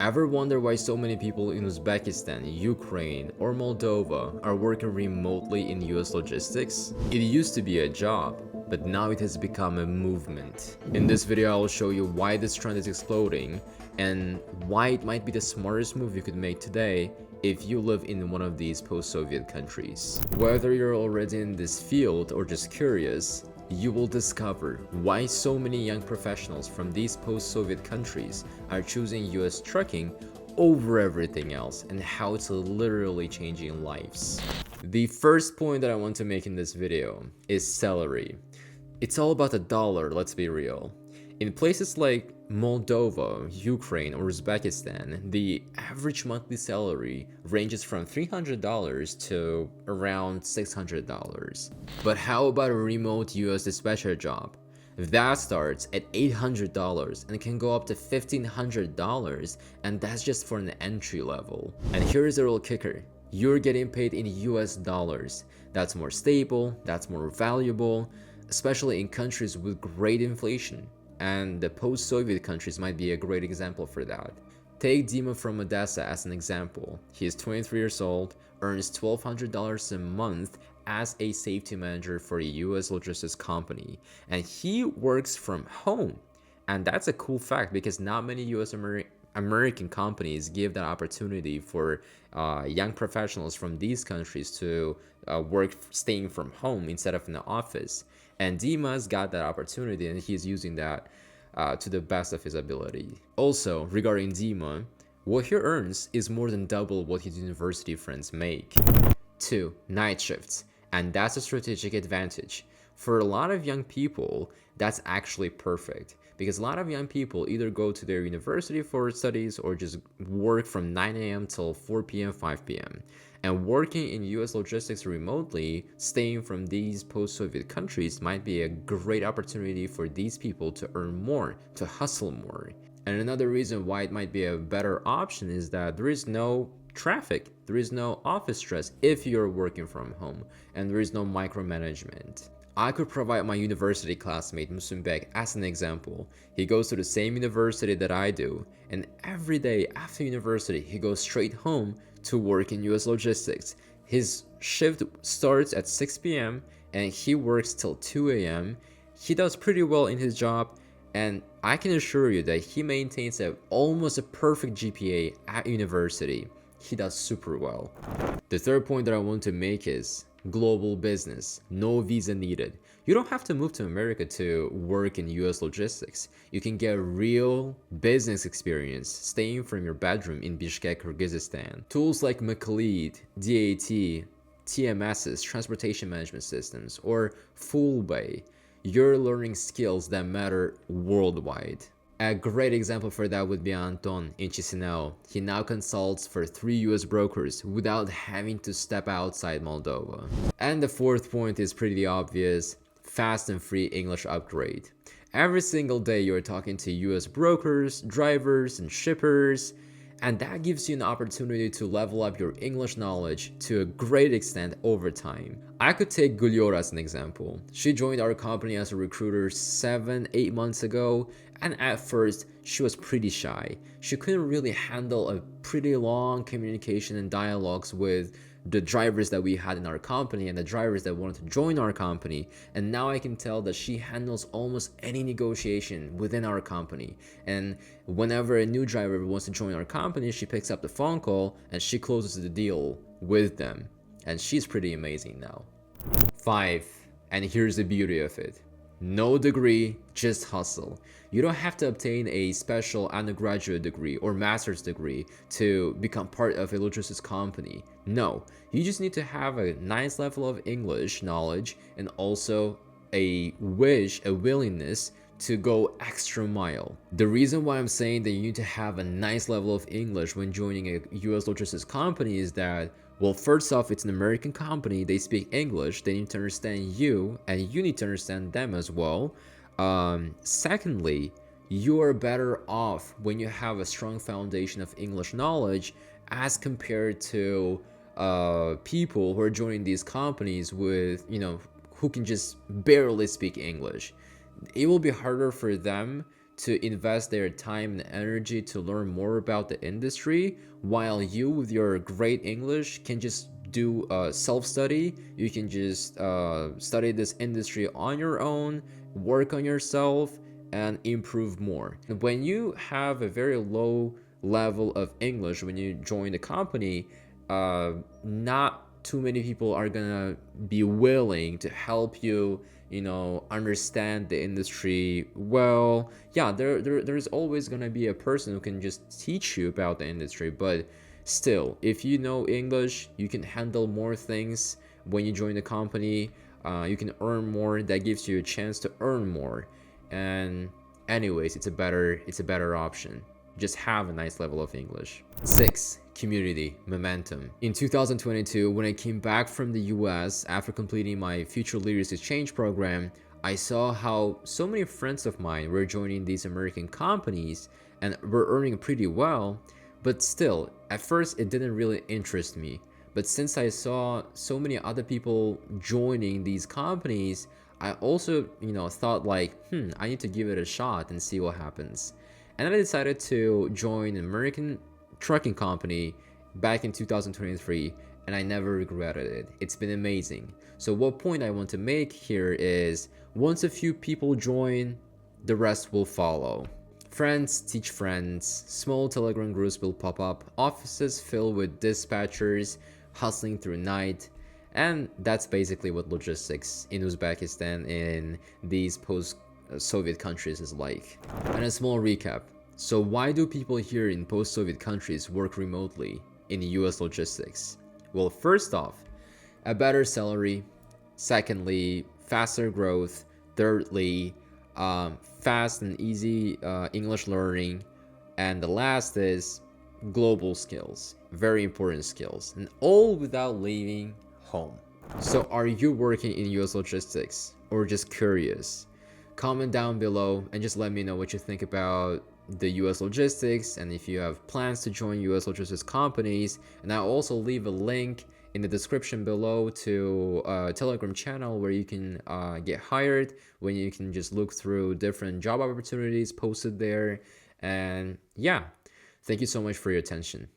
Ever wonder why so many people in Uzbekistan, Ukraine, or Moldova are working remotely in US logistics? It used to be a job, but now it has become a movement. In this video, I will show you why this trend is exploding and why it might be the smartest move you could make today if you live in one of these post-Soviet countries. Whether you're already in this field or just curious, you will discover why so many young professionals from these post-Soviet countries are choosing US trucking over everything else and how it's literally changing lives. The first point that I want to make in this video is salary. It's all about the dollar, let's be real. In places like Moldova, Ukraine, or Uzbekistan, the average monthly salary ranges from $300 to around $600. But how about a remote US dispatcher job? That starts at $800 and can go up to $1,500, and that's just for an entry level. And here's the real kicker. You're getting paid in US dollars. That's more stable, that's more valuable, especially in countries with great inflation. And the post-Soviet countries might be a great example for that. Take Dimma from Odessa as an example. He is 23 years old, earns $1,200 a month as a safety manager for a US logistics company, and he works from home. And that's a cool fact because not many US American companies give that opportunity for young professionals from these countries to work staying from home instead of in the office. And Dimma's got that opportunity and he's using that to the best of his ability. Also, regarding Dimma, what he earns is more than double what his university friends make. 2. Night shifts. And that's a strategic advantage. For a lot of young people, that's actually perfect because a lot of young people either go to their university for studies or just work from 9 a.m. till 4 p.m., 5 p.m. And working in US logistics remotely, staying from these post-Soviet countries might be a great opportunity for these people to earn more, to hustle more. And another reason why it might be a better option is that there is no traffic, there is no office stress if you're working from home, and there is no micromanagement. I could provide my university classmate Musumbek as an example. He goes to the same university that I do, and every day after university he goes straight home to work in US logistics. His shift starts at 6 p.m. and he works till 2 a.m. He does pretty well in his job, and I can assure you that he maintains almost a perfect GPA at university. He does super well. The third point that I want to make is global business, no visa needed. You don't have to move to America to work in US logistics. You can get real business experience staying from your bedroom in Bishkek, Kyrgyzstan. Tools like McLeod, DAT, TMSs, transportation management systems, or Fullbay. You're learning skills that matter worldwide. A great example for that would be Anton in Chisinau. He now consults for 3 US brokers without having to step outside Moldova. And the fourth point is pretty obvious: fast and free English upgrade. Every single day you're talking to US brokers, drivers, and shippers, and that gives you an opportunity to level up your English knowledge to a great extent over time. I could take Gulior as an example. She joined our company as a recruiter 7-8 months ago, and at first she was pretty shy. She couldn't really handle a pretty long communication and dialogues with the drivers that we had in our company and the drivers that wanted to join our company, and now I can tell that she handles almost any negotiation within our company. And whenever a new driver wants to join our company, she picks up the phone call and she closes the deal with them, and she's pretty amazing now. 5. And here's the beauty of it: no degree, just hustle. You don't have to obtain a special undergraduate degree or master's degree to become part of a logistics company. No, you just need to have a nice level of English knowledge and also a willingness to go extra mile. The reason why I'm saying that you need to have a nice level of English when joining a US logistics company is that, well, first off, it's an American company, they speak English, they need to understand you, and you need to understand them as well. Secondly, you are better off when you have a strong foundation of English knowledge as compared to people who are joining these companies with, who can just barely speak English. It will be harder for them to invest their time and energy to learn more about the industry, while you with your great English can just do self-study. You can just study this industry on your own, work on yourself, and improve more. When you have a very low level of English when you join the company, not too many people are gonna be willing to help you, understand the industry well. Yeah, there's always gonna be a person who can just teach you about the industry, but still, if you know English, you can handle more things when you join the company. You can earn more. That gives you a chance to earn more. And anyways, it's a better option. Just have a nice level of English. 6. Community momentum. In 2022, when I came back from the US after completing my Future Leaders Exchange program, I saw how so many friends of mine were joining these American companies and were earning pretty well, but still, at first it didn't really interest me. But since I saw so many other people joining these companies, I also, thought like, I need to give it a shot and see what happens. And then I decided to join an American trucking company back in 2023, and I never regretted it. It's been amazing. So what point I want to make here is, once a few people join, the rest will follow. Friends teach friends, small Telegram groups will pop up, offices filled with dispatchers hustling through night, and that's basically what logistics in Uzbekistan in these post-Soviet countries is like. And a small recap. So why do people here in post-Soviet countries work remotely in US logistics? Well, first off, a better salary. Secondly, faster growth. Thirdly, fast and easy English learning. And the last is global skills, very important skills, and all without leaving home. So are you working in US logistics or just curious? Comment down below and just let me know what you think about the US logistics and if you have plans to join US logistics companies. And I'll also leave a link in the description below to a Telegram channel where you can get hired, when you can just look through different job opportunities posted there. And yeah, thank you so much for your attention.